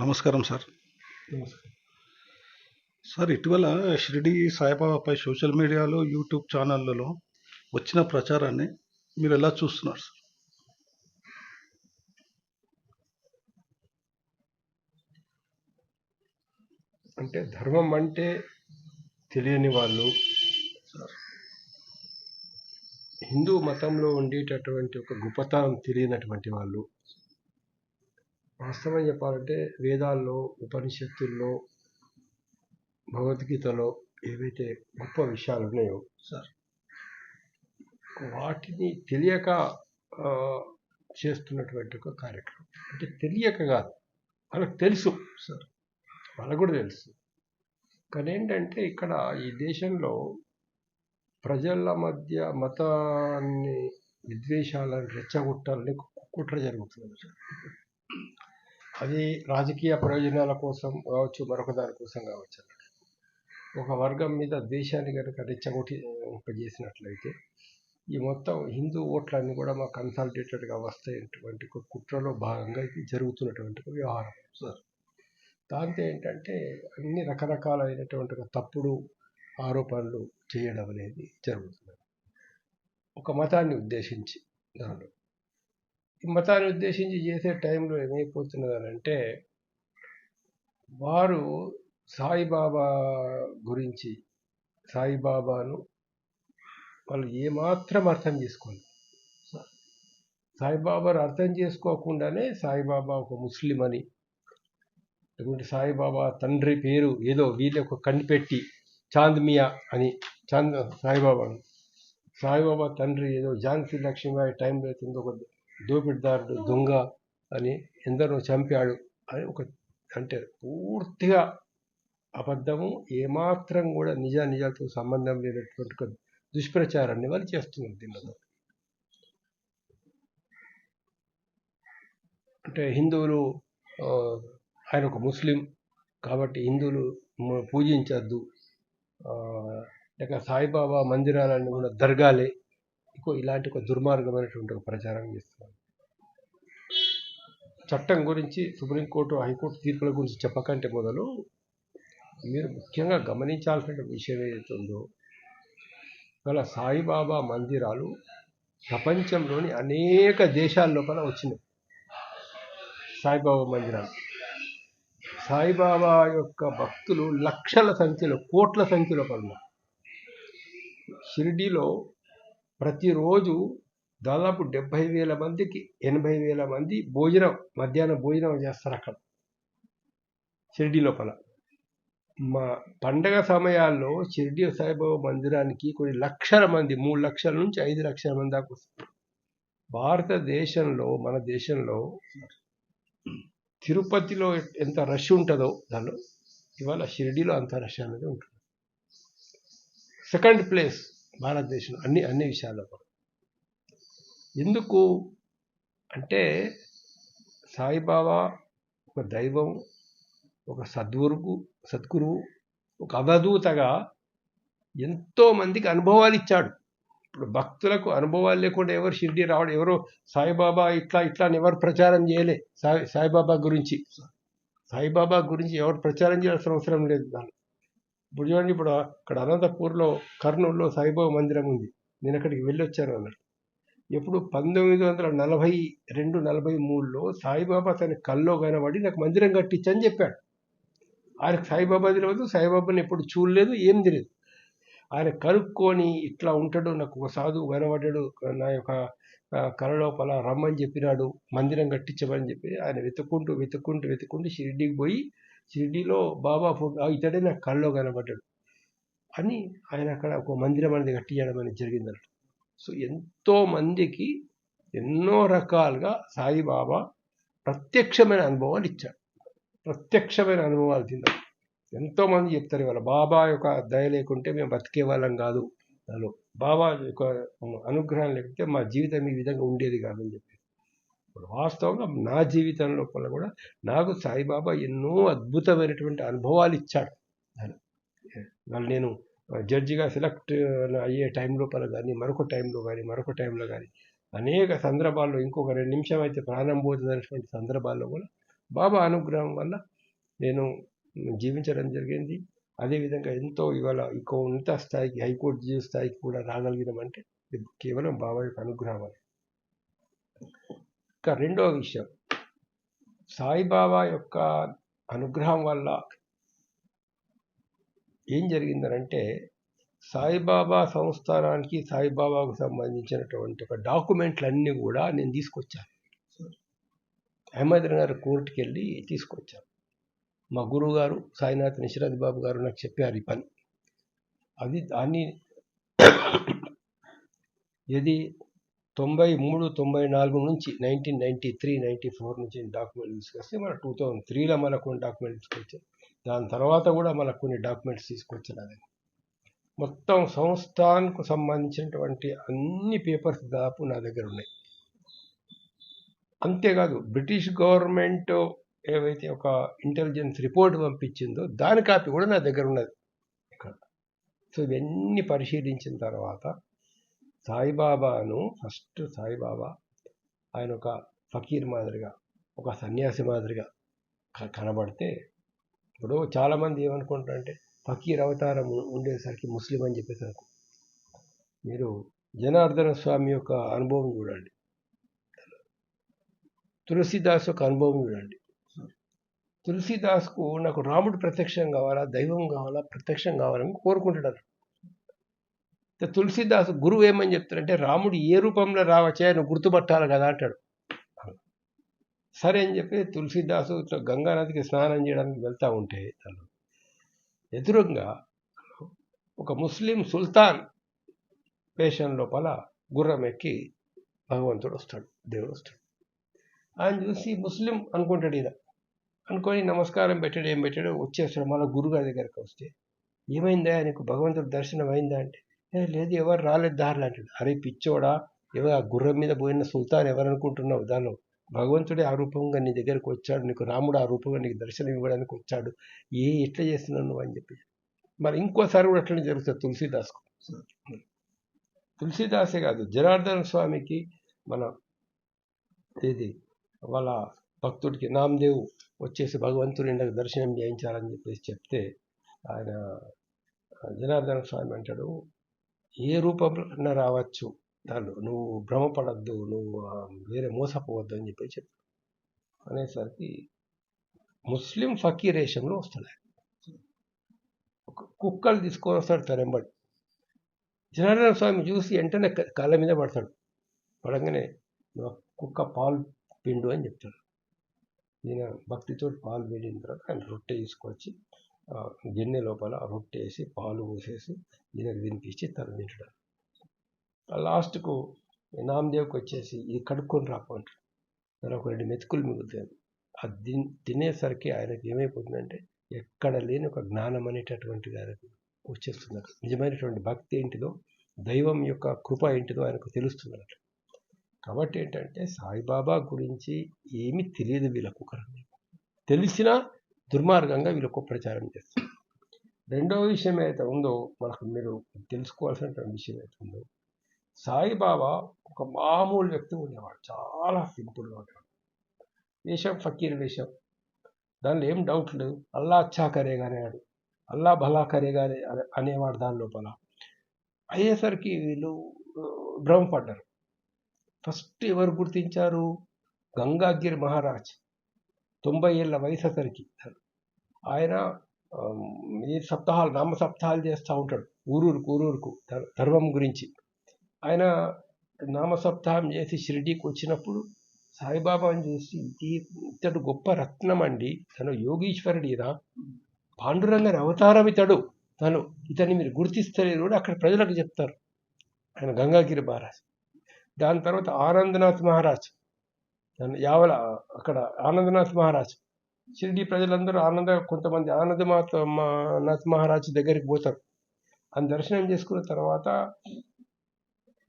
నమస్కారం సార్. నమస్కారం. సార్, ఇటీవల షిరిడి సాయిబాబాపై సోషల్ మీడియాలో, యూట్యూబ్ ఛానళ్లలో వచ్చిన ప్రచారాన్ని మీరు ఎలా చూస్తున్నారు సార్? అంటే ధర్మం అంటే తెలియని వాళ్ళు, హిందూ మతంలో ఉండేటటువంటి ఒక గొప్పతనం తెలియనటువంటి వాళ్ళు, వాస్తవం చెప్పాలంటే వేదాల్లో, ఉపనిషత్తుల్లో, భగవద్గీతలో ఏవైతే గొప్ప విషయాలు ఉన్నాయో సార్, వాటిని తెలియక ఆ, చేస్తున్నటువంటి ఒక కార్యక్రమం. అంటే తెలియక కాదు, వాళ్ళకి తెలుసు సార్. వాళ్ళకు కూడా తెలుసు. కానీ ఏంటంటే ఇక్కడ ఈ దేశంలో ప్రజల మధ్య మతాన్ని, విద్వేషాలను రెచ్చగొట్టాలని కుట్ర జరుగుతుంది. అది రాజకీయ ప్రయోజనాల కోసం కావచ్చు, మరొక దాని కోసం కావచ్చు. ఒక వర్గం మీద ద్వేషాన్ని కనుక రెచ్చగొట్టి చేసినట్లయితే ఈ మొత్తం హిందూ ఓట్లన్నీ కూడా మాకు కన్సాలిడేటెడ్గా వస్తాయటువంటి ఒక కుట్రలో భాగంగా ఇది జరుగుతున్నటువంటి ఒక వ్యవహారం సార్. దాంతో ఏంటంటే అన్ని రకరకాలైనటువంటి ఒక తప్పుడు ఆరోపణలు చేయడం అనేది జరుగుతుంది ఒక మతాన్ని ఉద్దేశించి. దానిలో ఈ మతాన్ని ఉద్దేశించి చేసే టైంలో ఏమైపోతున్నదనంటే వారు సాయిబాబా గురించి, సాయిబాబాను వాళ్ళు ఏమాత్రం అర్థం చేసుకోండి. సాయిబాబాను అర్థం చేసుకోకుండానే సాయిబాబా ఒక ముస్లిం అని, లేకుంటే సాయిబాబా తండ్రి పేరు ఏదో వీళ్ళ ఒక కనిపెట్టి చాంద్మియా అని, సాయిబాబా తండ్రి ఏదో ఝాన్సీ లక్ష్మీబాయి టైంలో అవుతుందో ఒక దోపిడిదారుడు, దొంగ అని, ఎందరో చంపాడు అని ఒక, అంటే పూర్తిగా అబద్ధము, ఏమాత్రం కూడా నిజాలతో సంబంధం లేనటువంటి దుష్ప్రచారాన్ని వాళ్ళు చేస్తున్నారు దీనిలో. అంటే హిందువులు, ఆయన ఒక ముస్లిం కాబట్టి హిందువులు పూజించద్దు, లేక సాయిబాబా మందిరాలన్నీ కూడా దర్గాలే, ఇలాంటి ఒక దుర్మార్గమైనటువంటి ఒక ప్రచారం చేస్తున్నారు. చట్టం గురించి, సుప్రీంకోర్టు, హైకోర్టు తీర్పుల గురించి చెప్పకంటే మొదలు మీరు ముఖ్యంగా గమనించాల్సిన విషయం ఏదైతే ఉందో, గల సాయిబాబా మందిరాలు ప్రపంచంలోని అనేక దేశాల లోపల వచ్చినాయి. సాయిబాబా మందిరాలు, సాయిబాబా యొక్క భక్తులు లక్షల సంఖ్యలో, కోట్ల సంఖ్యలో పడున్నారు. షిరిడీలో ప్రతిరోజు దాదాపు 70,000 మందికి 80,000 మంది మధ్యాహ్నం భోజనం చేస్తారు అక్కడ షిరిడీ లోపల. మా పండగ సమయాల్లో షిరిడీ సాయిబాబా మందిరానికి కొన్ని లక్షల మంది, 3 లక్షల నుంచి 5 లక్షల మంది దాకా వస్తారు. భారతదేశంలో, మన దేశంలో తిరుపతిలో ఎంత రష్ ఉంటుందో దానిలో ఇవాళ షిరిడీలో అంత రష్ అనేది ఉంటుంది. సెకండ్ ప్లేస్ భారతదేశంలో అన్ని విషయాల్లో. ఎందుకు అంటే సాయిబాబా ఒక దైవం, ఒక సద్గురువు, ఒక అవధూతగా ఎంతో మందికి అనుభవాలు ఇచ్చాడు. ఇప్పుడు భక్తులకు అనుభవాలు లేకుండా ఎవరు షిరిడి రావడం, ఎవరో సాయిబాబా ఇట్లా అని ఎవరు ప్రచారం చేయలే. సాయిబాబా గురించి ఎవరు ప్రచారం చేయాల్సిన అవసరం లేదు. దాన్ని ఇప్పుడు చూడండి, ఇప్పుడు అక్కడ అనంతపూర్లో, కర్నూలులో సాయిబాబా మందిరం ఉంది. నేను అక్కడికి వెళ్ళొచ్చాను అన్నట్టు. ఎప్పుడు 1942-43లో సాయిబాబా తన కల్లో కనబడి నాకు మందిరం కట్టించని చెప్పాడు. ఆయనకు సాయిబాబా తెలియదు, సాయిబాబాని ఎప్పుడు చూడలేదు, ఏం తెలియదు. ఆయన కనుక్కొని ఇట్లా ఉంటాడు, నాకు ఒక సాధువు కనబడ్డాడు, నా యొక్క కళలోపల రమ్మని చెప్పినాడు, మందిరం కట్టించమని చెప్పి ఆయన వెతుక్కుంటూ షిరిడీకి పోయి, షిరిడీలో బాబా ఫోటో, ఇతడే నాకు కళ్ళలో కనబడ్డాడు అని ఆయన అక్కడ ఒక మందిరం అనేది కట్టించడం అనేది జరిగిందట. సో ఎంతో మందికి ఎన్నో రకాలుగా సాయిబాబా ప్రత్యక్షమైన అనుభవాలు ఇచ్చాడు. ప్రత్యక్షమైన అనుభవాలు తిన్నారు. ఎంతోమంది చెప్తారు ఇవాళ బాబా యొక్క దయ లేకుంటే మేము బతికే వాళ్ళం కాదు, దానిలో బాబా యొక్క అనుగ్రహం లేకుంటే మా జీవితం ఈ విధంగా ఉండేది కాదని చెప్పి. ఇప్పుడు వాస్తవంగా నా జీవితం లోపల కూడా నాకు సాయిబాబా ఎన్నో అద్భుతమైనటువంటి అనుభవాలు ఇచ్చాడు. వాళ్ళు నేను జడ్జిగా సెలెక్ట్ అయ్యే టైం లోపల కానీ, మరొక టైంలో కానీ అనేక సందర్భాల్లో, ఇంకొక 2 నిమిషం అయితే ప్రాణం పోతుంది అనేటువంటి సందర్భాల్లో కూడా బాబా అనుగ్రహం వల్ల నేను జీవించడం జరిగింది. అదేవిధంగా ఎంతో ఇవాళ ఇంకో ఉన్నత స్థాయికి హైకోర్టు జడ్జి స్థాయికి కూడా రాగలిగినామంటే ఇది కేవలం బాబా యొక్క అనుగ్రహం వల్ల. ఇంకా రెండో విషయం, సాయిబాబా యొక్క అనుగ్రహం వల్ల ఏం జరిగిందనంటే సాయిబాబా సంస్థానానికి సాయిబాబాకు సంబంధించినటువంటి ఒక డాక్యుమెంట్లు అన్నీ కూడా నేను తీసుకొచ్చాను. అహ్మద్ నగర్ కోర్టుకి వెళ్ళి తీసుకొచ్చాను. మా గురువు గారు సాయినాథ్ నిషరత్ బాబు గారు నాకు చెప్పారు ఈ పని. అది దాన్ని ఇది 93, 94 నుంచి 1993, 94 నుంచి డాక్యుమెంట్ తీసుకొస్తే మన 2003లో మళ్ళీ కొన్ని డాక్యుమెంట్ తీసుకొచ్చాను. దాని తర్వాత కూడా మళ్ళీ కొన్ని డాక్యుమెంట్స్ తీసుకొచ్చాను. అది మొత్తం సంస్థానికి సంబంధించినటువంటి అన్ని పేపర్స్ దాదాపు నా దగ్గర ఉన్నాయి. అంతేకాదు బ్రిటిష్ గవర్నమెంట్ ఏవైతే ఒక ఇంటెలిజెన్స్ రిపోర్ట్ పంపించిందో దాని కాపీ కూడా నా దగ్గర ఉన్నది ఇక్కడ. సో ఇవన్నీ పరిశీలించిన తర్వాత సాయిబాబాను ఫస్ట్ సాయిబాబా ఆయన ఒక ఫకీర్ మాదిరిగా ఒక సన్యాసి మాదిరిగా కనబడితే, ఇప్పుడు చాలామంది ఏమనుకుంటారంటే ఫకీర్ అవతారం ఉండేసరికి ముస్లిం అని చెప్పేసరికి, మీరు జనార్దన స్వామి యొక్క అనుభవం చూడండి, తులసిదాస్ యొక్క అనుభవం చూడండి. తులసిదాస్కు నాకు రాముడు ప్రత్యక్షం కావాలా, దైవం కావాలా, ప్రత్యక్షం కావాలని కోరుకుంటాడు. తులసిదాస్ గురువు ఏమని చెప్తారంటే రాముడు ఏ రూపంలో రావచ్చా నువ్వు గుర్తుపట్టాలి కదా అంటాడు. సరే అని చెప్పి తులసిదాసు ఇట్లా గంగానదికి స్నానం చేయడానికి వెళ్తూ ఉంటే తను ఎదురుగా ఒక ముస్లిం సుల్తాన్ వేషం లోపల గుర్రం ఎక్కి భగవంతుడు వస్తాడు, దేవుడు వస్తాడు. ఆయన చూసి ముస్లిం అనుకుంటాడు, ఈయన అనుకొని నమస్కారం పెట్టాడు, ఏం పెట్టాడు, వచ్చేస్తాడు. మళ్ళీ గురుగారి దగ్గరికి వస్తే ఏమైందా నీకు భగవంతుడు దర్శనం అయిందా అంటే లేదు ఎవరు రాలేదు దారిలో అంటాడు. అరే పిచ్చోడా, ఎవరు ఆ గుర్రం మీద పోయిన సుల్తాన్ ఎవరు అనుకుంటున్నావు, దానిలో భగవంతుడే ఆ రూపంగా నీ దగ్గరకు వచ్చాడు, నీకు రాముడు ఆ రూపంగా నీకు దర్శనం ఇవ్వడానికి వచ్చాడు, ఎట్లా చేస్తున్నావు నువ్వు అని చెప్పి. మరి ఇంకోసారి కూడా అట్లనే జరుగుతుంది తులసిదాస్కు. తులసిదాసే కాదు, జనార్దన స్వామికి మన ఇది వాళ్ళ భక్తుడికి నామదేవ్ వచ్చేసి భగవంతుని నాకు దర్శనం చేయించాలని చెప్పేసి చెప్తే ఆయన జనార్దన స్వామి అంటాడు, ఏ రూపంలో రావచ్చు, దాన్ని నువ్వు భ్రమపడద్దు, నువ్వు వేరే మోసపోవద్దు అని చెప్పి చెప్పాడు. అనేసరికి ముస్లిం ఫకీర్ వేషంలో వస్తాడు. కుక్కలు తీసుకొని వస్తాడు తనెంబడి. జనార్దన స్వామి చూసి వెంటనే కాళ్ళ మీద పడతాడు. పడంగానే కుక్క పాలు పిండు అని చెప్తాడు. ఈయన భక్తితో పాలు పిండిన తర్వాత ఆయన రొట్టె తీసుకొచ్చి గిన్నె లోపల రొట్టె వేసి పాలు పోసేసి ఈయనకు తినిపించి తను తింటాడు. లాస్ట్కు నామదేవ్కి వచ్చేసి ఇది కడుక్కొని రాకుంటాడు. తను ఒక 2 మెతుకులు మిగులుతాయి. అది తినేసరికి ఆయనకి ఏమైపోతుందంటే ఎక్కడ లేని ఒక జ్ఞానం అనేటటువంటిది ఆయనకు వచ్చేస్తుంది. నిజమైనటువంటి భక్తి ఏంటిదో, దైవం యొక్క కృప ఏంటిదో ఆయనకు తెలుస్తుంది. కాబట్టి ఏంటంటే సాయిబాబా గురించి ఏమీ తెలియదు వీళ్ళకు, తెలిసినా దుర్మార్గంగా వీళ్ళకు ప్రచారం చేస్తారు. రెండవ విషయం అయితే ఉందో మనకు మీరు తెలుసుకోవాల్సినటువంటి విషయం అయితే ఉందో, సాయిబాబా ఒక మామూలు వ్యక్తి ఉండేవాడు, చాలా సింపుల్గా ఉండేవాడు. వేషం ఫకీర్ వేషం, దానిలో ఏం డౌట్ లేదు. అల్లా అచ్చా కరేగా అనేవాడు, అల్లా భలా కరేగా అనేవాడు. దాని లోపల అయ్యేసరికి వీళ్ళు భ్రమపడ్డారు. ఫస్ట్ ఎవరు గుర్తించారు, గంగాగిరి మహారాజ్ 90 ఏళ్ళ వయసు అతనికి. ఆయన ఈ సప్తాహాలు నామ సప్తాహాలు చేస్తూ ఉంటాడు ఊరూరుకు ధర్మం గురించి. ఆయన నామ సప్తాహం చేసి షిరిడీకి వచ్చినప్పుడు సాయిబాబాని చూసి ఇతడు గొప్ప రత్నం అండి, తను యోగీశ్వరుడు, ఈయన పాండురంగని అవతారం ఇతడు, ఇతన్ని మీరు గుర్తిస్తలేరు కూడా అక్కడ ప్రజలకు చెప్తారు ఆయన గంగాగిరి మహారాజ్. దాని తర్వాత ఆనందనాథ్ మహారాజ్, యావల అక్కడ ఆనందనాథ్ మహారాజ్, షిరిడి ప్రజలందరూ కొంతమంది ఆనందనాథ్ మహారాజ్ దగ్గరికి పోతారు. ఆయన దర్శనం చేసుకున్న తర్వాత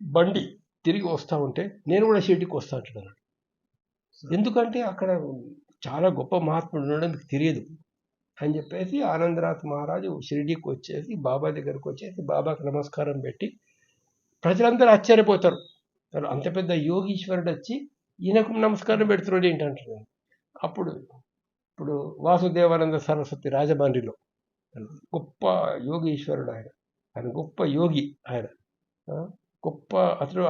బండి తిరిగి వస్తూ ఉంటే నేను కూడా షిరిడికి వస్తా అంటున్నాను. ఎందుకంటే అక్కడ చాలా గొప్ప మహాత్ముడు ఉండడం మీకు తెలియదు అని చెప్పేసి ఆనందనాథ్ మహారాజు షిరిడీకి వచ్చేసి బాబా దగ్గరకు వచ్చేసి బాబాకి నమస్కారం పెట్టి ప్రజలందరూ ఆశ్చర్యపోతారు, అంత పెద్ద యోగీశ్వరుడు వచ్చి ఈయనకు నమస్కారం పెడుతున్నాడు ఏంటంటున్నాను. అప్పుడు ఇప్పుడు వాసుదేవానంద సరస్వతి రాజమండ్రిలో గొప్ప యోగీశ్వరుడు ఆయన. ఆయన గొప్ప యోగి ఆయన. గొప్ప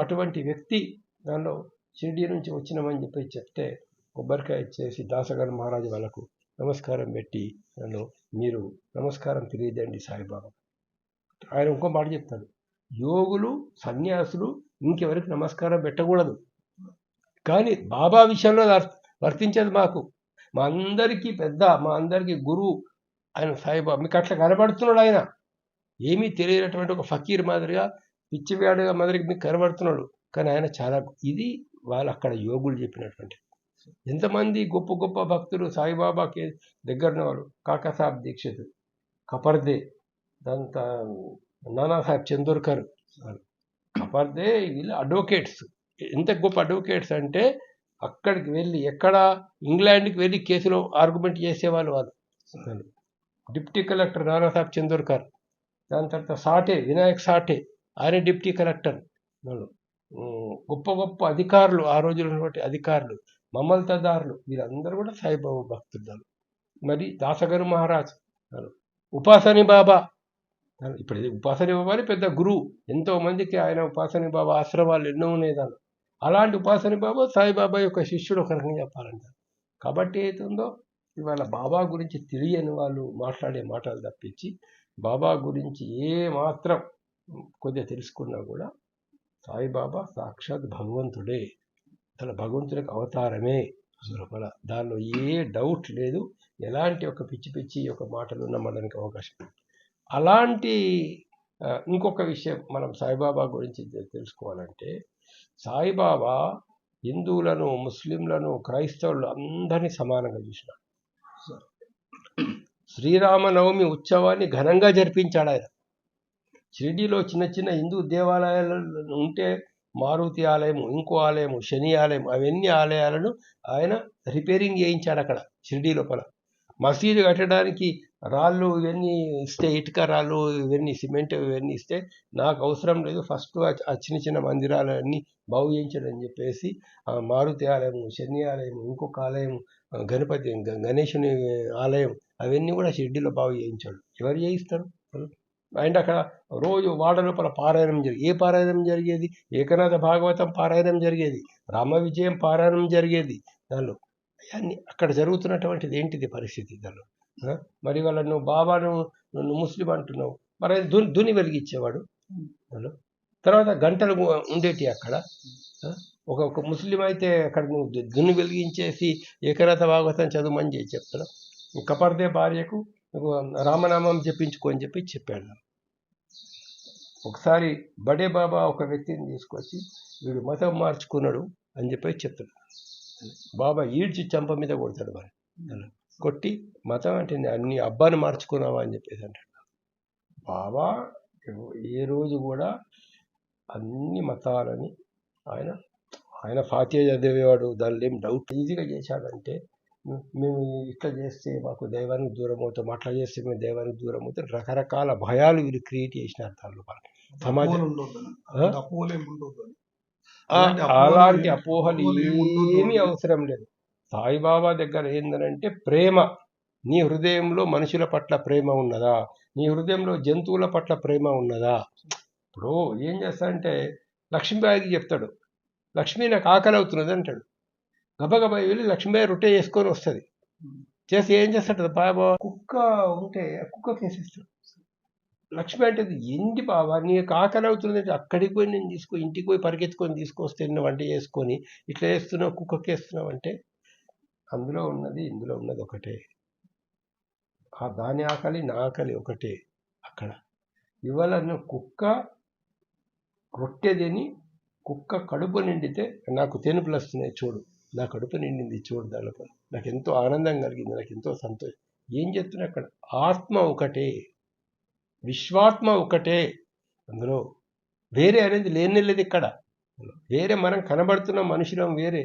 అటువంటి వ్యక్తి దానిలో షిరిడి నుంచి వచ్చినామని చెప్పి చెప్తే కొబ్బరికాయ ఇచ్చేసి దాసగన్ మహారాజు వాళ్ళకు నమస్కారం పెట్టి నన్ను మీరు నమస్కారం తెలియదండి సాయిబాబా. ఆయన ఇంకో మాట చెప్తాడు, యోగులు సన్యాసులు ఇంకెవరికి నమస్కారం పెట్టకూడదు, కానీ బాబా విషయంలో వర్తించేది మాకు. మా అందరికీ పెద్ద, మా అందరికీ గురువు ఆయన సాయిబాబా. మీకు అట్లా కనబడుతున్నాడు ఆయన, ఏమీ తెలియనటువంటి ఒక ఫకీర్ మాదిరిగా పిచ్చివాడిగా మాదిరిగా మీకు కనబడుతున్నాడు, కానీ ఆయన చాలా. ఇది వాళ్ళు అక్కడ యోగులు చెప్పినటువంటి. ఎంతమంది గొప్ప గొప్ప భక్తులు సాయిబాబాకి దగ్గరన వాళ్ళు, కాకాసాహెబ్ దీక్షిత్, కపర్దే, దాంతో నానాసాహెబ్ చందోర్కర్, కపర్దే, వీళ్ళు అడ్వకేట్స్. ఎంత గొప్ప అడ్వకేట్స్ అంటే అక్కడికి వెళ్ళి ఎక్కడ ఇంగ్లాండ్కి వెళ్ళి కేసులో ఆర్గ్యుమెంట్ చేసేవాళ్ళు వాళ్ళు. డిప్యూటీ కలెక్టర్ నానాసాహెబ్ చందోర్కర్, దాని తర్వాత సాటే, వినాయక్ సాటే, ఆయన డిప్యూటీ కలెక్టర్. వాళ్ళు గొప్ప గొప్ప అధికారులు, ఆ రోజుల్లో ఉన్నటువంటి అధికారులు, మమల్తదారులు, వీరందరూ కూడా సాయిబాబా భక్తులు. మరి దాసగను మహారాజ్, ఉపాసని బాబా, ఇప్పుడు ఉపాసని బాబా పెద్ద గురువు, ఎంతో మందికి ఆయన ఉపాసని బాబా ఆశ్రమాలు ఎన్నో ఉన్నాయి దాన్ని. అలాంటి ఉపాసని బాబా సాయిబాబా యొక్క శిష్యుడు ఒక రకంగా చెప్పాలంటారు. కాబట్టి ఏతుందో ఇవాళ బాబా గురించి తెలియని వాళ్ళు మాట్లాడే మాటలు తప్పించి బాబా గురించి ఏ మాత్రం కొద్దిగా తెలుసుకున్నా కూడా సాయిబాబా సాక్షాత్ భగవంతుడే, తన భగవంతుడికి అవతారమే లోపల, దానిలో ఏ డౌట్ లేదు. ఎలాంటి ఒక పిచ్చి పిచ్చి ఒక మాటలు నమ్మడానికి అవకాశం. అలాంటి ఇంకొక విషయం మనం సాయిబాబా గురించి తెలుసుకోవాలంటే, సాయిబాబా హిందువులను, ముస్లింలను, క్రైస్తవులు అందరినీ సమానంగా చూసినాడు. శ్రీరామనవమి ఉత్సవాన్ని ఘనంగా జరిపించాడు ఆయన. షిరిడీలో చిన్న చిన్న హిందూ దేవాలయాలు ఉంటే, మారుతి ఆలయం, ఇంకో ఆలయం, శని ఆలయం, అవన్నీ ఆలయాలను ఆయన రిపేరింగ్ చేయించాడు అక్కడ షిరిడీ లోపల. మసీదు కట్టడానికి రాళ్ళు ఇవన్నీ ఇస్తే, ఇటుక రాళ్ళు ఇవన్నీ, సిమెంట్ ఇవన్నీ ఇస్తే నాకు అవసరం లేదు, ఫస్ట్ ఆ చిన్న చిన్న మందిరాలన్నీ బాగు చేయించాడు అని చెప్పేసి ఆ మారుతి ఆలయం, శని ఆలయం, ఇంకొక ఆలయం, గణపతి గణేశుని ఆలయం, అవన్నీ కూడా షిరిడీలో బాగు చేయించాడు. ఎవరు చేయిస్తారు? అండ్ అక్కడ రోజు వాడ లోపల పారాయణం ఏ పారాయణం జరిగేది? ఏకనాథ భాగవతం పారాయణం జరిగేది, రామ విజయం పారాయణం జరిగేది. దానిలో అన్ని అక్కడ జరుగుతున్నటువంటిది ఏంటిది పరిస్థితి దానిలో. మరి వాళ్ళ నువ్వు బాబాను, నువ్వు ముస్లిం అంటున్నావు, మరి ధుని వెలిగించేవాడు దానిలో. తర్వాత గంటలు ఉండేటి అక్కడ. ఒక ముస్లిం అయితే అక్కడ నువ్వు ధుని వెలిగించేసి ఏకనాథ భాగవతం చదువుమని చేసి చెప్తాడు. కపర్దే భార్యకు రామనామం చెప్పించుకో అని చెప్పాడు. ఒకసారి బడే బాబా ఒక వ్యక్తిని తీసుకొచ్చి వీడు మతం మార్చుకున్నాడు అని చెప్తాడు. బాబా ఈడ్చి చంప మీద కొడతాడు. మరి కొట్టి మతం అంటే అన్ని అబ్బాని మార్చుకున్నావా అని చెప్పేసి అంటాడు. బాబా ఏ రోజు కూడా అన్ని మతాలని ఆయన ఫాతిహా చదివేవాడు, దానిలో ఏం డౌట్. ఈజీగా చేశాడంటే, మేము ఇట్లా చేస్తే మాకు దైవానికి దూరం అవుతాం, అట్లా చేస్తే మేము దైవానికి దూరం అవుతాం, రకరకాల భయాలు వీళ్ళు క్రియేట్ చేసినారు దానిలో. సమాజం అలాంటి అపోహలు ఏమీ అవసరం లేదు. సాయిబాబా దగ్గర ఏందనంటే ప్రేమ. నీ హృదయంలో మనుషుల పట్ల ప్రేమ ఉన్నదా? నీ హృదయంలో జంతువుల పట్ల ప్రేమ ఉన్నదా? ఇప్పుడు ఏం చేస్తాడంటే లక్ష్మీబాయికి చెప్తాడు, లక్ష్మీ నాకు ఆకలి అవుతున్నది అంటాడు. గబగబా వెళ్ళి లక్ష్మీబాయి రొట్టె చేసుకొని వస్తుంది. చేసి ఏం చేస్తాడు బాబా? కుక్క ఉంటే కుక్క కేసేస్తాడు. లక్ష్మి అంటే ఏంటి బాబా నీకు ఆకలి అవుతుంది అంటే, అక్కడికి పోయి నేను ఇంటికి పోయి పరిగెత్తుకొని తీసుకొస్తే వంట చేసుకొని ఇట్లా వేస్తున్నావు, కుక్కకి వేస్తున్నావు అంటే, అందులో ఉన్నది ఇందులో ఉన్నది ఒకటే. దాని ఆకలి నా ఆకలి ఒకటే. అక్కడ ఇవాళ నువ్వు కుక్క రొట్టె తిని కుక్క కడుపు నిండితే నాకు తెనుపులు వస్తున్నాయి చూడు, నా కడుపు నిండింది చూడు, దానిలో నాకు ఎంతో ఆనందం కలిగింది, నాకు ఎంతో సంతోషం. ఏం చెప్తున్నా అక్కడ? ఆత్మ ఒకటే, విశ్వాత్మ ఒకటే. అందులో వేరే అనేది లేనేలేదు. ఇక్కడ వేరే మనం కనబడుతున్న మనుషులం వేరే,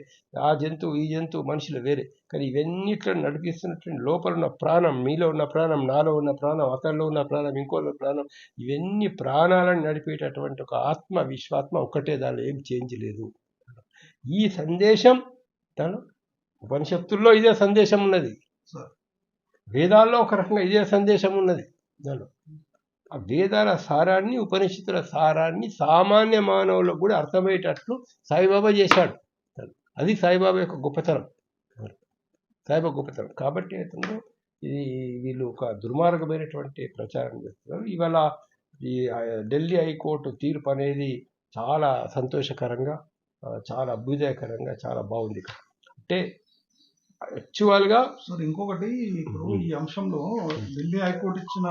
ఆ జంతువు ఈ జంతువు మనుషులు వేరే, కానీ ఇవన్నిట్లో నడిపిస్తున్నటువంటి లోపల ఉన్న ప్రాణం, మీలో ఉన్న ప్రాణం, నాలో ఉన్న ప్రాణం, అతనిలో ఉన్న ప్రాణం, ఇంకోలో ప్రాణం, ఇవన్నీ ప్రాణాలను నడిపేటటువంటి ఒక ఆత్మ, విశ్వాత్మ ఒకటే, దానిలో ఏం చేంజ్ లేదు. ఈ సందేశం తను ఉపనిషత్తుల్లో ఇదే సందేశం ఉన్నది. సార్ వేదాల్లో ఒక రకంగా ఇదే సందేశం ఉన్నది. దానిలో ఆ వేదాల సారాన్ని, ఉపనిషత్తుల సారాన్ని సామాన్య మానవులకు కూడా అర్థమయ్యేటట్లు సాయిబాబా చేశాడు. అది సాయిబాబా యొక్క గొప్పతనం, సాయిబాబా గొప్పతనం. కాబట్టి అవుతుందో ఇది వీళ్ళు ఒక దుర్మార్గమైనటువంటి ప్రచారం చేస్తున్నారు. ఇవాళ ఈ ఢిల్లీ హైకోర్టు తీర్పు అనేది చాలా సంతోషకరంగా, చాలా అభ్యుదయకరంగా, చాలా బాగుంది. అంటే యాక్చువల్గా సార్ ఇంకొకటి, ఇప్పుడు ఈ అంశంలో ఢిల్లీ హైకోర్టు ఇచ్చిన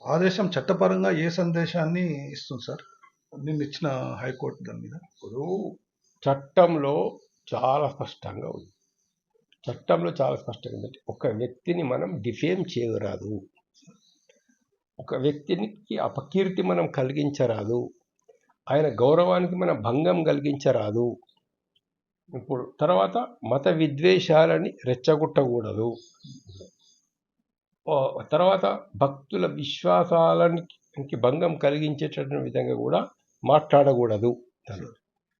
ఆదేశం చట్టపరంగా ఏ సందేశాన్ని ఇస్తుంది సార్? నిన్న ఇచ్చిన హైకోర్టు దాని మీద ఇప్పుడు చట్టంలో చాలా స్పష్టంగా ఉంది. చట్టంలో చాలా స్పష్టంగా ఉంది. ఒక వ్యక్తిని మనం డిఫేమ్ చేయరాదు, ఒక వ్యక్తికి అపకీర్తి మనం కలిగించరాదు, ఆయన గౌరవానికి మనం భంగం కలిగించరాదు. ఇప్పుడు తర్వాత మత విద్వేషాలని రెచ్చగొట్టకూడదు. తర్వాత భక్తుల విశ్వాసాలకి భంగం కలిగించేటటువంటి విధంగా కూడా మాట్లాడకూడదు.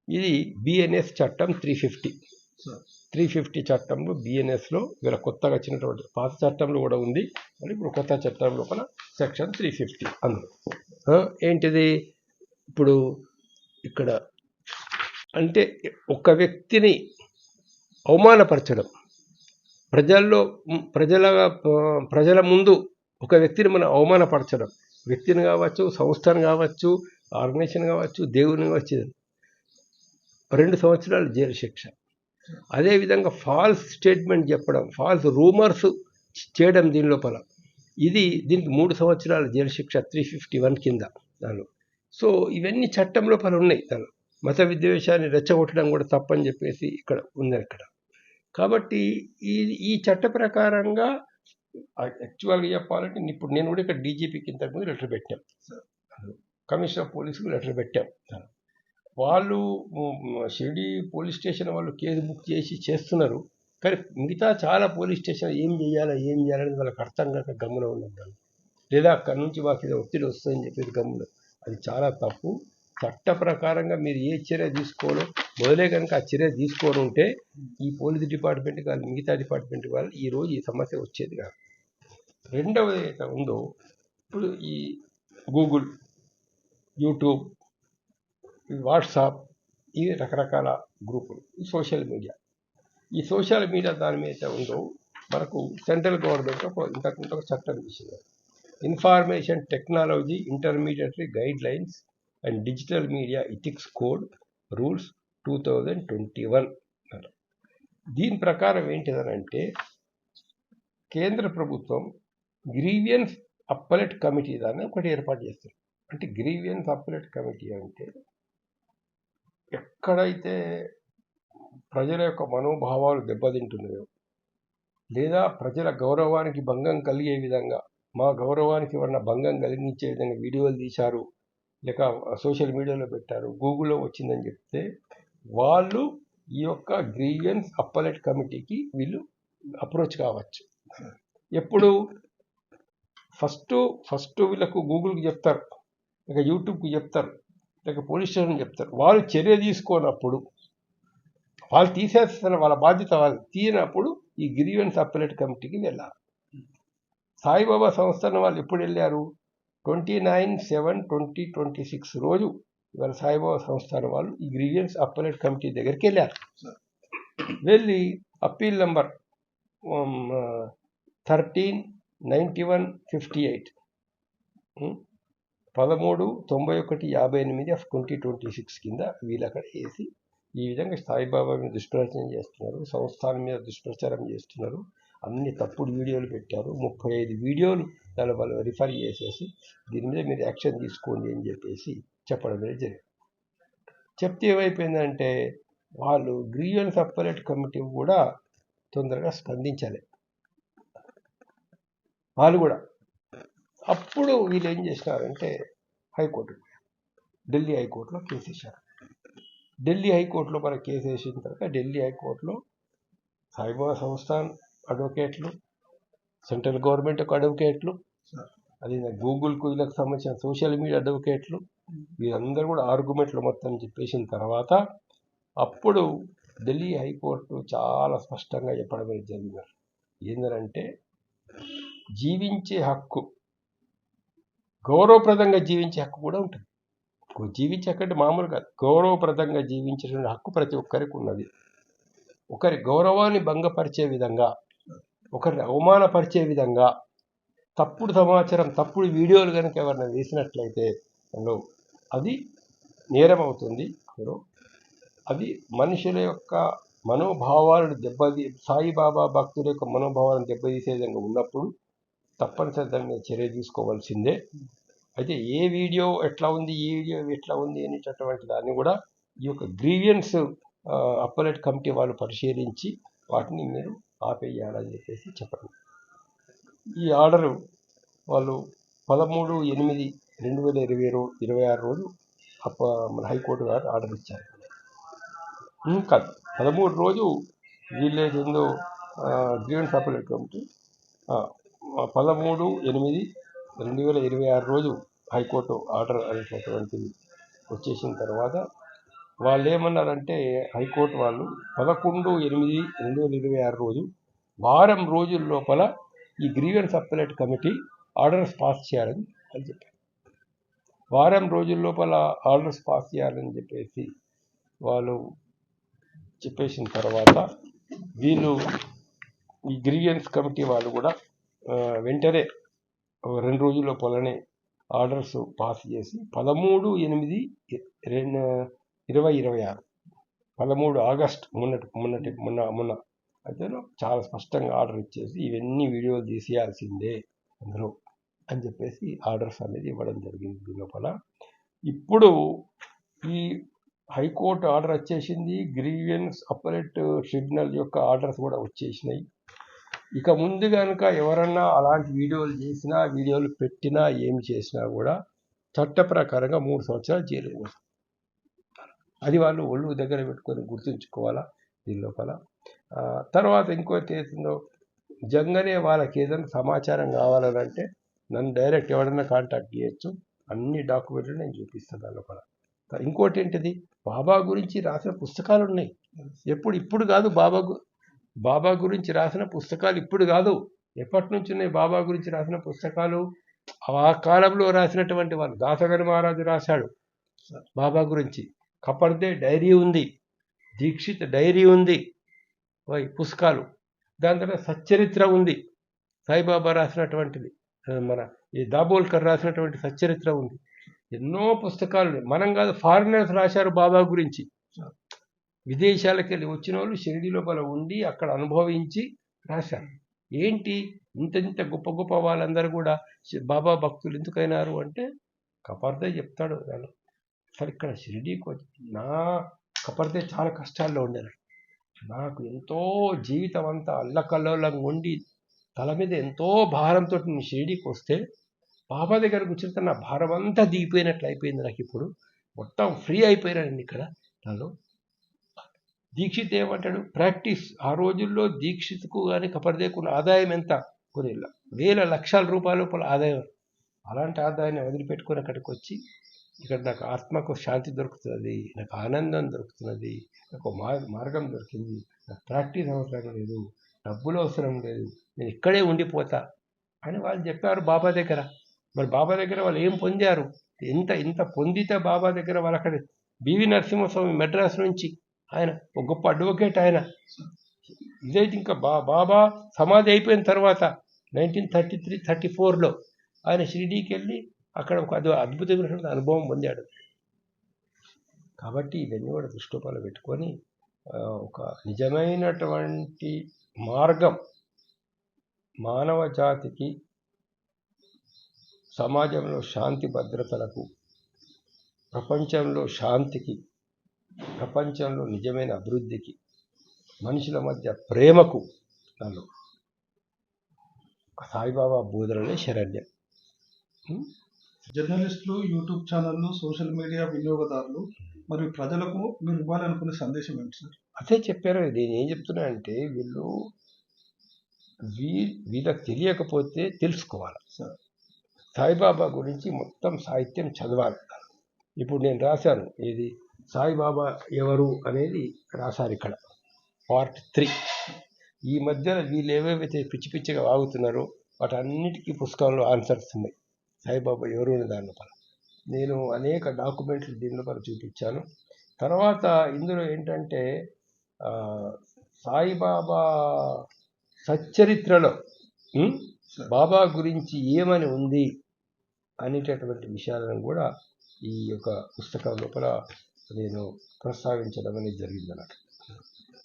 ఇది బిఎన్ఎస్ చట్టం 350 చట్టంలో బిఎన్ఎస్లో వీళ్ళ కొత్తగా వచ్చినటువంటి, పాత చట్టంలో కూడా ఉంది, మరి ఇప్పుడు కొత్త చట్టం లోపల సెక్షన్ 350 అందులో ఏంటిది ఇప్పుడు ఇక్కడ అంటే ఒక వ్యక్తిని అవమానపరచడం, ప్రజల ముందు ఒక వ్యక్తిని మనం అవమానపరచడం, వ్యక్తిని కావచ్చు, సంస్థను కావచ్చు, ఆర్గనైజేషన్ కావచ్చు, దేవుని కావచ్చు, 2 సంవత్సరాలు జైలు శిక్ష. అదేవిధంగా ఫాల్స్ స్టేట్మెంట్ చెప్పడం, ఫాల్స్ రూమర్స్ చేయడం దీని లోపల, దీనికి 3 సంవత్సరాలు జైలు శిక్ష 351 కింద దానిలో. సో ఇవన్నీ చట్టం లోపల ఉన్నాయి. దానిలో మత విద్వేషాన్ని రెచ్చగొట్టడం కూడా తప్పని చెప్పేసి ఇక్కడ ఉంది ఇక్కడ. కాబట్టి ఈ చట్ట ప్రకారంగా యాక్చువల్గా చెప్పాలంటే ఇప్పుడు నేను కూడా ఇక్కడ డీజీపీకి ఇంతకుముందు లెటర్ పెట్టాం, కమిషనర్ ఆఫ్ పోలీసుకు లెటర్ పెట్టాం. వాళ్ళు షిరిడి పోలీస్ స్టేషన్ వాళ్ళు కేసు బుక్ చేస్తున్నారు, కానీ మిగతా చాలా పోలీస్ స్టేషన్ ఏం చేయాలని వాళ్ళకి అర్థం కాక గమ్మున ఉన్నారు, లేదా అక్కడి నుంచి మాకు ఇది ఒత్తిడి వస్తుందని చెప్పేసి గమ్మున. అది చాలా తప్పు. చట్ట ప్రకారంగా మీరు ఏ చర్య తీసుకోవాలో మొదలే కనుక ఆ చర్య తీసుకొని ఉంటే ఈ పోలీస్ డిపార్ట్మెంట్ కానీ మిగతా డిపార్ట్మెంట్ వాళ్ళు ఈరోజు ఈ సమస్య వచ్చేది కాదు. రెండవది అయితే ఉందో, ఇప్పుడు ఈ గూగుల్, యూట్యూబ్, వాట్సాప్, ఇవి రకరకాల గ్రూపులు, ఈ సోషల్ మీడియా దాని మీద ఉందో మనకు సెంట్రల్ గవర్నమెంట్ ఇంతకుముందు ఒక చట్టం తీసింది, information technology intermediary guide lines and digital media ethics code rules 2021. దీని ప్రకారం ఏంటిదనంటే కేంద్ర ప్రభుత్వం గ్రీవియన్స్ అప్పలెట్ కమిటీ దాన్ని ఒకటి ఏర్పాటు చేస్తారు. అంటే గ్రీవియన్స్ అప్పలెట్ కమిటీ అంటే ఎక్కడైతే ప్రజల యొక్క మనోభావాలు దెబ్బతింటున్నాయో, లేదా ప్రజల గౌరవానికి భంగం కలిగే విధంగా, మా గౌరవానికి ఏమన్నా భంగం కలిగించే విధంగా వీడియోలు తీశారు, లేక సోషల్ మీడియాలో పెట్టారు, గూగుల్లో వచ్చిందని చెప్తే వాళ్ళు ఈ యొక్క గ్రీవియన్స్ అప్పలెట్ కమిటీకి వీళ్ళు అప్రోచ్ కావచ్చు. ఎప్పుడు ఫస్ట్ వీళ్ళకు గూగుల్కి చెప్తారు, లేక యూట్యూబ్కి చెప్తారు, లేక పోలీస్ స్టేషన్ చెప్తారు. వాళ్ళు చర్య తీసుకోనప్పుడు, వాళ్ళు తీసేస్తున్న వాళ్ళ బాధ్యత వాళ్ళు తీయనప్పుడు ఈ గ్రీవియన్స్ అప్పలెట్ కమిటీకి వెళ్ళాలి. సాయిబాబా సంస్థను వాళ్ళు ఎప్పుడు వెళ్ళారు? 29/7/2026 రోజు ఇవాళ సాయిబాబా సంస్థానం వాళ్ళు ఈ గ్రీవియన్స్ అప్పలెట్ కమిటీ దగ్గరికి వెళ్ళారు. వెళ్ళి అప్పీల్ నంబర్ 139158 139158 కింద వీళ్ళు అక్కడ వేసి ఈ విధంగా సాయిబాబా మీద దుష్ప్రచారం చేస్తున్నారు, సంస్థానం మీద దుష్ప్రచారం చేస్తున్నారు, అన్ని తప్పుడు వీడియోలు పెట్టారు, 35 వీడియోలు దాని వాళ్ళు రిఫర్ చేసేసి దీని మీద మీరు యాక్షన్ తీసుకోండి అని చెప్పేసి చెప్పడం అనేది జరిగింది. చెప్తే ఏమైపోయిందంటే వాళ్ళు గ్రీవియన్స్ అప్పలెట్ కమిటీ కూడా తొందరగా స్పందించాలి వాళ్ళు కూడా. అప్పుడు వీళ్ళు ఏం చేసినారంటే ఢిల్లీ హైకోర్టులో కేసు వేశారు. ఢిల్లీ హైకోర్టులో మన కేసు వేసిన తర్వాత ఢిల్లీ హైకోర్టులో సాయిబాబా సంస్థాన్ అడ్వకేట్లు, సెంట్రల్ గవర్నమెంట్ యొక్క అడ్వకేట్లు, అది గూగుల్కు వీళ్ళకి సంబంధించిన సోషల్ మీడియా అడ్వకేట్లు, వీళ్ళందరూ కూడా ఆర్గ్యుమెంట్లు మొత్తం చెప్పేసిన తర్వాత అప్పుడు ఢిల్లీ హైకోర్టు చాలా స్పష్టంగా చెప్పడం జరిగింది. ఏంటంటే జీవించే హక్కు, గౌరవప్రదంగా జీవించే హక్కు కూడా ఉంటుంది. జీవించే హక్కు అంటే మామూలు కాదు, గౌరవప్రదంగా జీవించే హక్కు ప్రతి ఒక్కరికి ఉన్నది. ఒకరి గౌరవాన్ని భంగపరిచే విధంగా, ఒకరిని అవమానపరిచే విధంగా తప్పుడు సమాచారం, తప్పుడు వీడియోలు కనుక ఎవరైనా వేసినట్లయితే అది నేరం అవుతుంది. అది మనుషుల యొక్క మనోభావాలను సాయిబాబా భక్తుల యొక్క మనోభావాలను దెబ్బతీసే విధంగా ఉన్నప్పుడు తప్పనిసరి దాని మీద చర్య తీసుకోవాల్సిందే. అయితే ఏ వీడియో ఎట్లా ఉంది, ఏ వీడియో ఎట్లా ఉంది అనేటటువంటి దాన్ని కూడా ఈ యొక్క గ్రీవియన్స్ అప్పలేట్ కమిటీ వాళ్ళు పరిశీలించి వాటిని మీరు ఆపేయాలని చెప్పేసి చెప్పండి. ఈ ఆర్డరు వాళ్ళు 13/8/2026 రోజు మన హైకోర్టు గారు ఆర్డర్ ఇచ్చారు. కాదు, 13 రోజు వీళ్ళేదో గ్రీవెన్స్ అప్పలేట్ కమిటీ 13/8/2026 రోజు హైకోర్టు ఆర్డర్ అనేటటువంటిది వచ్చేసిన తర్వాత వాళ్ళు ఏమన్నారంటే, హైకోర్టు వాళ్ళు 11/8/2026 రోజు వారం రోజుల లోపల ఈ grievance appellate committee orders pass చేయాలని చెప్పారు. వారం రోజుల లోపల ఆర్డర్స్ పాస్ చేయాలని చెప్పేసి వాళ్ళు చెప్పేసిన తర్వాత వీళ్ళు ఈ గ్రీవెన్స్ కమిటీ వాళ్ళు కూడా వెంటనే 2 రోజుల లోపలనే ఆర్డర్స్ పాస్ చేసి 13/8/2026 13 ఆగస్ట్ మొన్న అయితే చాలా స్పష్టంగా ఆర్డర్ ఇచ్చేసి ఇవన్నీ వీడియోలు తీసేయాల్సిందే అందులో అని చెప్పేసి ఆర్డర్స్ అనేది ఇవ్వడం జరిగింది. దీని లోపల ఇప్పుడు ఈ హైకోర్టు ఆర్డర్ వచ్చేసింది, గ్రీవియన్స్ అప్పలేట్ ట్రిబ్యునల్ యొక్క ఆర్డర్స్ కూడా వచ్చేసినాయి. ఇక ముందు కనుక ఎవరన్నా అలాంటి వీడియోలు చేసినా, వీడియోలు పెట్టినా, ఏమి చేసినా కూడా చట్ట ప్రకారంగా 3 సంవత్సరాలు జైలు. అది వాళ్ళు ఒళ్ళు దగ్గర పెట్టుకొని గుర్తుంచుకోవాలా. దీని లోపల తర్వాత ఇంకోటి ఏదో జంగనే వాళ్ళకి ఏదైనా సమాచారం కావాలంటే నన్ను డైరెక్ట్ ఎవరైనా కాంటాక్ట్ చేయొచ్చు, అన్ని డాక్యుమెంట్లు నేను చూపిస్తాను దాని లోపల. ఇంకోటి ఏంటిది, బాబా గురించి రాసిన పుస్తకాలు ఉన్నాయి. ఇప్పుడు కాదు, బాబా గురించి రాసిన పుస్తకాలు ఇప్పుడు కాదు, ఎప్పటి నుంచి ఉన్నాయి బాబా గురించి రాసిన పుస్తకాలు. ఆ కాలంలో రాసినటువంటి వాళ్ళు, దాసగని మహారాజు రాశాడు బాబా గురించి, కపర్దే డైరీ ఉంది, దీక్షిత్ డైరీ ఉంది, పుస్తకాలు. దాని తర్వాత సచ్చరిత్ర ఉంది, సాయిబాబా రాసినటువంటిది. మన ఈ దాబోల్కర్ రాసినటువంటి సచ్చరిత్ర ఉంది. ఎన్నో పుస్తకాలు మనం కాదు, ఫారినర్స్ రాశారు బాబా గురించి. విదేశాలకు వెళ్ళి వచ్చిన వాళ్ళు షిరిడి లోపల ఉండి అక్కడ అనుభవించి రాశారు. ఏంటి ఇంత గొప్ప గొప్ప వాళ్ళందరూ కూడా బాబా భక్తులు ఎందుకైనారు అంటే కపర్దే చెప్తాడు. సరే, ఇక్కడ షిరిడీకి వచ్చి కపర్దే చాలా కష్టాల్లో ఉండేది. నాకు ఎంతో జీవితం అంతా అల్లకల్లోలంగా ఉండి తల మీద ఎంతో భారంతో నేను షిరిడీకి వస్తే బాబా దగ్గర కూర్చుంటే నా భారం అంతా దిగిపోయినట్లు అయిపోయింది. నాకు ఇప్పుడు మొత్తం ఫ్రీ అయిపోయినానండి ఇక్కడ. నాలో దీక్షిత్ ఏమంటాడు, ప్రాక్టీస్. ఆ రోజుల్లో దీక్షిత్కు కానీ కపర్దేకున్న ఆదాయం ఎంత, కొన్ని వేల లక్షల రూపాయల ఆదాయం. అలాంటి ఆదాయాన్ని వదిలిపెట్టుకొని అక్కడికి వచ్చి ఇక్కడ నాకు ఆత్మకు శాంతి దొరుకుతున్నది, నాకు ఆనందం దొరుకుతున్నది, నాకు మార్గం దొరికింది, నాకు ప్రాక్టీస్ అవసరం లేదు, డబ్బులు అవసరం లేదు, నేను ఇక్కడే ఉండిపోతా అని వాళ్ళు చెప్పారు బాబా దగ్గర. మరి బాబా దగ్గర వాళ్ళు ఏం పొందారు, ఇంత పొందితే బాబా దగ్గర వాళ్ళు అక్కడ బివి నరసింహస్వామి మెడ్రాస్ నుంచి ఆయన ఒక గొప్ప అడ్వకేట్ ఆయన. ఇదైతే ఇంకా బాబా సమాధి అయిపోయిన తర్వాత 1933-34లో ఆయన షిరిడీకి వెళ్ళి అక్కడ ఒక అద్భుతమైనటువంటి అనుభవం పొందాడు. కాబట్టి ఇవన్నీ కూడా దృష్టిలో పెట్టుకొని ఒక నిజమైనటువంటి మార్గం మానవ జాతికి, సమాజంలో శాంతి భద్రతలకు, ప్రపంచంలో శాంతికి, ప్రపంచంలో నిజమైన అభివృద్ధికి, మనుషుల మధ్య ప్రేమకు నన్ను సాయిబాబా బోధనలే శరణ్యం. జర్నలిస్టులు, యూట్యూబ్ ఛానళ్ళు, సోషల్ మీడియా వినియోగదారులు మరియు ప్రజలకు మీరు ఇవ్వాలనుకునే సందేశం ఏంటి సార్? అదే చెప్పారు. నేను ఏం చెప్తున్నా అంటే వీళ్ళకి తెలియకపోతే తెలుసుకోవాలి సార్. సాయిబాబా గురించి మొత్తం సాహిత్యం చదవాలి. ఇప్పుడు నేను రాశాను, ఇది సాయిబాబా ఎవరు అనేది రాశారు ఇక్కడ పార్ట్ 3. ఈ మధ్యన వీళ్ళు ఏవేవైతే పిచ్చి పిచ్చిగా వాగుతున్నారో వాటన్నిటికీ పుస్తకాల్లో ఆన్సర్స్ ఉన్నాయి. సాయిబాబా ఎవరు అనే దాని లోపల నేను అనేక డాక్యుమెంట్లు దీని లోపల చూపించాను. తర్వాత ఇందులో ఏంటంటే సాయిబాబా సచ్చరిత్రలో బాబా గురించి ఏమని ఉంది అనేటటువంటి విషయాలను కూడా ఈ యొక్క పుస్తకం లోపల నేను ప్రస్తావించడం అనేది జరిగింది అన్నట్టు.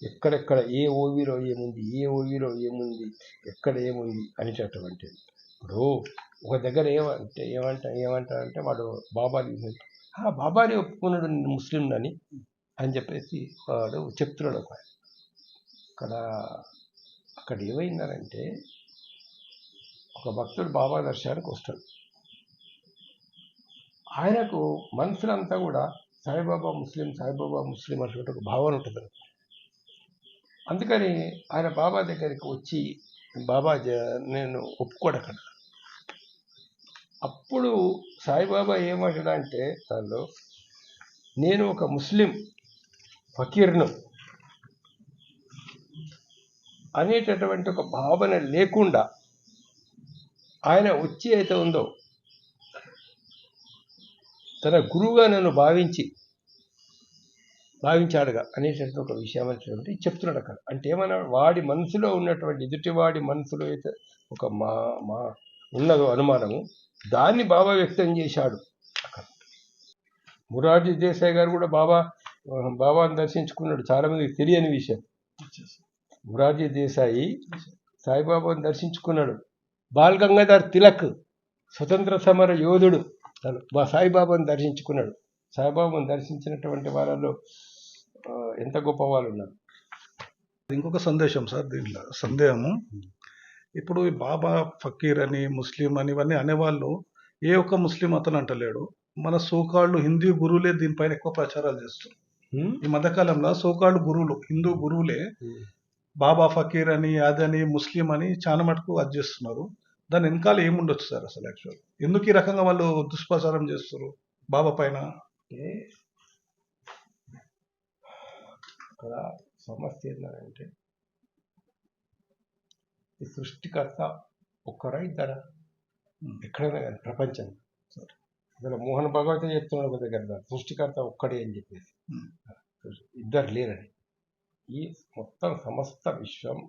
ఎక్కడెక్కడ ఏ ఓవిలో ఏముంది, ఏ ఓవిలో ఏముంది, ఎక్కడ ఏముంది అనేటటువంటిది. ఇప్పుడు ఒక దగ్గర ఏమంటారంటే వాడు బాబాని ఒప్పుకున్నాడు ముస్లిం అని చెప్పేసి వాడు చెప్తున్నాడు. అక్కడ ఏమైందనంటే ఒక భక్తుడు బాబా దర్శనానికి వస్తాడు. ఆయనకు మనసులంతా కూడా సాయిబాబా ముస్లిం అనేటువంటి ఒక భావన ఉంటుంది. అందుకని ఆయన బాబా దగ్గరికి వచ్చి బాబా నేను ఒప్పుకోడక్కడ. అప్పుడు సాయిబాబా ఏమంటాడంటే దానిలో నేను ఒక ముస్లిం ఫకీర్ను అనేటటువంటి ఒక భావన లేకుండా ఆయన వచ్చి అయితే ఉందో తన గురువుగా నన్ను భావించాడుగా అనేటటువంటి ఒక విషయం అనేటువంటి చెప్తున్నాడు అక్కడ. అంటే ఏమన్నా వాడి మనసులో ఉన్నటువంటి ఎదుటివాడి మనసులో అయితే ఒక మా ఉన్నదో అనుమానము దాన్ని బాబా వ్యక్తం చేశాడు అక్కడ. మొరార్జీ దేశాయ్ గారు కూడా బాబాను దర్శించుకున్నాడు. చాలా మందికి తెలియని విషయం. మొరార్జీ దేశాయి సాయిబాబాను దర్శించుకున్నాడు. బాల్ గంగాధర్ తిలక్ స్వతంత్ర సమర యోధుడు సాయిబాబాను దర్శించుకున్నాడు. సాయిబాబాను దర్శించినటువంటి వాళ్ళలో ఎంత గొప్ప వాళ్ళు ఉన్నారు. ఇంకొక సందేశం సార్, దీంట్లో సందేహము. ఇప్పుడు ఈ బాబా ఫకీర్ అని ముస్లిం అని ఇవన్నీ అనేవాళ్ళు ఏ ఒక్క ముస్లిం అతను అంటలేడు. మన సోకాళ్ళు హిందూ గురువులే దీనిపైన ఎక్కువ ప్రచారాలు చేస్తారు. ఈ మధ్యకాలంలో సోకాళ్ళు గురువులు, హిందూ గురువులే బాబా ఫకీర్ అని అదని ముస్లిం అని చాలా మటుకు అది చేస్తున్నారు. దాని వెనకాల ఏముండొచ్చు సార్ అసలు యాక్చువల్? ఎందుకు ఈ రకంగా వాళ్ళు దుష్ప్రచారం చేస్తారు బాబా పైన? అక్కడ సమస్య ఏంటంటే ఈ సృష్టికర్త ఒక్కరా ఇద్దరా? ఎక్కడైనా కానీ ప్రపంచం ఇలా మోహన్ భగవతే చెప్తున్నాడు ఒక దగ్గర సృష్టికర్త ఒక్కడే అని చెప్పేసి, ఇద్దరు లేరని. ఈ మొత్తం సమస్త విశ్వం,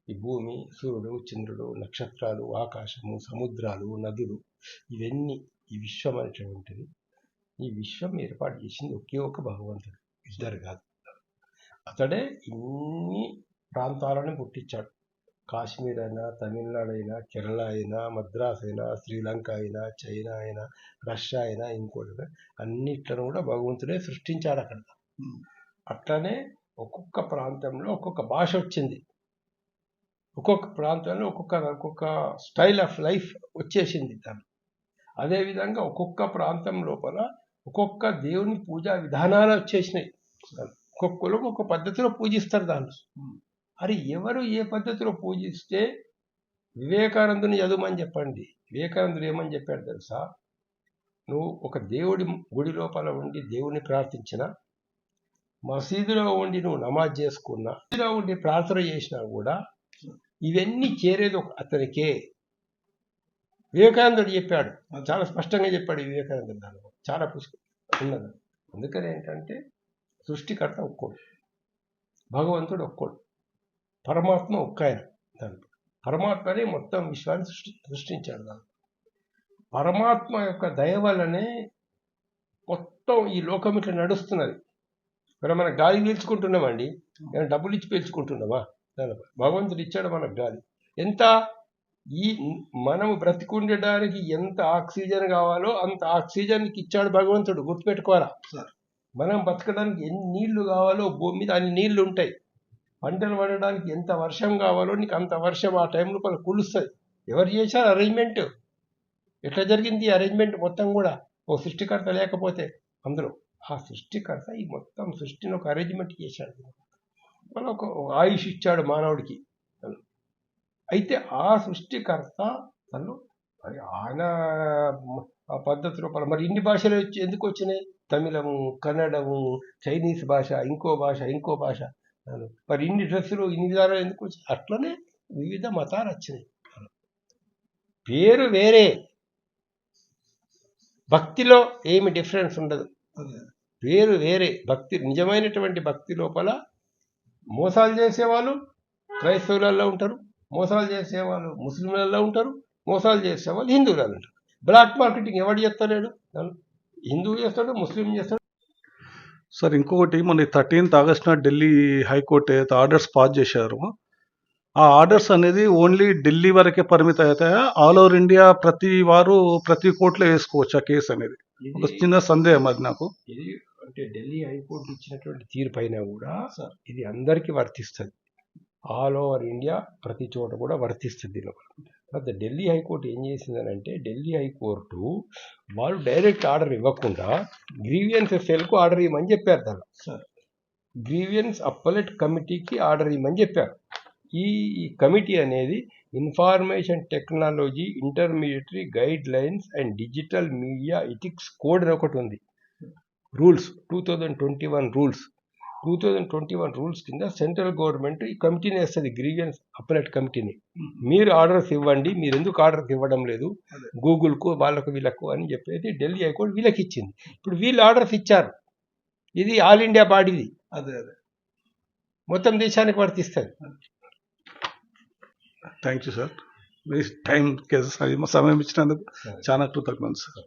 ఈ భూమి, సూర్యుడు, చంద్రుడు, నక్షత్రాలు, ఆకాశము, సముద్రాలు, నదులు, ఇవన్నీ ఈ విశ్వం అనేటువంటిది. ఈ విశ్వం ఏర్పాటు చేసింది ఒకే ఒక భగవంతుడు, ఇద్దరు కాదు. అతడే ఇన్ని ప్రాంతాలను పుట్టించాడు. కాశ్మీర్ అయినా, తమిళనాడు అయినా, కేరళ అయినా, మద్రాస్ అయినా, శ్రీలంక అయినా, చైనా అయినా, రష్యా అయినా, ఇంకోటి అన్నిట్లను కూడా భగవంతుడే సృష్టించాడు అక్కడ. అట్లనే ఒక్కొక్క ప్రాంతంలో ఒక్కొక్క భాష వచ్చింది. ఒక్కొక్క ప్రాంతంలో ఒక్కొక్క స్టైల్ ఆఫ్ లైఫ్ వచ్చేసింది దాన్ని. అదేవిధంగా ఒక్కొక్క ప్రాంతం లోపల ఒక్కొక్క దేవుని పూజా విధానాలు వచ్చేసినాయి. ఒక్కొక్కరు ఒక్కొక్క పద్ధతిలో పూజిస్తారు దాన్ని. అది ఎవరు ఏ పద్ధతిలో పూజిస్తే వివేకానందుని చదువుమని చెప్పండి. వివేకానందుడు ఏమని చెప్పాడు తెలుసా? నువ్వు ఒక దేవుడి గుడి లోపల ఉండి దేవుని ప్రార్థించిన, మసీదులో ఉండి నువ్వు నమాజ్ చేసుకున్నా, మసీదులో ఉండి ప్రార్థన చేసినా కూడా ఇవన్నీ చేరేది అతనికే. వివేకానందుడు చెప్పాడు, చాలా స్పష్టంగా చెప్పాడు వివేకానందుడు. దాని చాలా పుస్తకం ఉన్నది. అందుకని ఏంటంటే సృష్టికర్త ఒక్కోడు, భగవంతుడు ఒక్కోడు, పరమాత్మ ఒక్కాయన. దాంట్లో పరమాత్మనే మొత్తం విశ్వాన్ని సృష్టించాడు. దాంట్లో పరమాత్మ యొక్క దయ వల్లనే మొత్తం ఈ లోకం ఇట్లా నడుస్తున్నది. మరి మనం గాలి పీల్చుకుంటున్నామండి, డబ్బులు ఇచ్చి పీల్చుకుంటున్నామా? భగవంతుడు ఇచ్చాడు మనకు గాలి. ఎంత మనము బ్రతికుండడానికి ఎంత ఆక్సిజన్ కావాలో అంత ఆక్సిజన్కి ఇచ్చాడు భగవంతుడు. గుర్తుపెట్టుకోరా, మనం బతకడానికి ఎన్ని నీళ్లు కావాలో భూమి మీద అన్ని నీళ్లు ఉంటాయి. పంటలు పడడానికి ఎంత వర్షం కావాలో నీకు అంత వర్షం ఆ టైం లోపల కులుస్తుంది. ఎవరు చేశారు అరేంజ్మెంట్? ఎట్లా జరిగింది అరేంజ్మెంట్ మొత్తం కూడా? ఓ సృష్టికర్త లేకపోతే అందులో ఆ సృష్టికర్త ఈ మొత్తం సృష్టిని ఒక అరేంజ్మెంట్ చేశాడు. మన ఒక ఆయుష్ ఇచ్చాడు మానవుడికి. అయితే ఆ సృష్టికర్త తను ఆయన ఆ పద్ధతి లోపల మరి ఇన్ని భాషలు ఎందుకు వచ్చినాయి? తమిళము, కన్నడము, చైనీస్ భాష, ఇంకో భాష మరి ఇన్ని డ్రెస్సులు ఇన్ని విధాలు ఎందుకు వచ్చాయి? అట్లనే వివిధ మతాలు వచ్చినాయి. పేరు వేరే, భక్తిలో ఏమి డిఫరెన్స్ ఉండదు. పేరు వేరే. భక్తి, నిజమైనటువంటి భక్తి లోపల మోసాలు చేసేవాళ్ళు క్రైస్తవులలో ఉంటారు, మోసాలు చేసేవాళ్ళు ముస్లింలలో ఉంటారు, మోసాలు చేసేవాళ్ళు హిందువులలో ఉంటారు. బ్లాక్ మార్కెటింగ్ ఎవడు చేస్తలేడు? హిందువు చేస్తాడు, ముస్లిం చేస్తాడు. సార్ ఇంకొకటి మన 13th ఆగస్టున ఢిల్లీ హైకోర్టు ఏదైతే ఆర్డర్స్ పాస్ చేశారో ఆ ఆర్డర్స్ అనేది ఓన్లీ ఢిల్లీ వరకే పరిమితం అవుతాయా? ఆల్ ఓవర్ ఇండియా ప్రతి వారు ప్రతి కోర్టులో వేసుకోవచ్చు ఆ కేసు అనేది? ఒక చిన్న సందేహం అది నాకు. ఇది అంటే ఢిల్లీ హైకోర్టు ఇచ్చినటువంటి తీర్పు అయినా కూడా ఇది అందరికీ వర్తిస్తుంది. ఆల్ ఓవర్ ఇండియా ప్రతి చోట కూడా వర్తిస్తుంది. తర్వాత ఢిల్లీ హైకోర్టు ఏం చేసిందనంటే, ఢిల్లీ హైకోర్టు వాళ్ళు డైరెక్ట్ ఆర్డర్ ఇవ్వకుండా గ్రీవియన్స్ సెల్కు ఆర్డర్ ఇవ్వమని చెప్పారు. దాన్ని గ్రీవియన్స్ అప్పలెట్ కమిటీకి ఆర్డర్ ఇవ్వమని చెప్పారు. ఈ కమిటీ అనేది information technology intermediary guide lines and digital media ethics code అని ఒకటి ఉంది. రూల్స్ 2021 రూల్స్ 2021 రూల్స్ కింద సెంట్రల్ గవర్నమెంట్ ఈ కమిటీని వేస్తుంది, గ్రీవియన్స్ అప్పలెట్ కమిటీని. మీరు ఆర్డర్స్ ఇవ్వండి, మీరు ఎందుకు ఆర్డర్స్ ఇవ్వడం లేదు గూగుల్కు వాళ్ళకు వీళ్ళకు అని చెప్పేసి ఢిల్లీ హైకోర్టు వీళ్ళకి ఇచ్చింది. ఇప్పుడు వీళ్ళు ఆర్డర్స్ ఇచ్చారు. ఇది ఆల్ ఇండియా బాడీది, అదే మొత్తం దేశానికి వర్తిస్తుంది. Thank you sir. Me time సమయం ఇచ్చినందుకు చాలా కృతజ్ఞతలు సార్.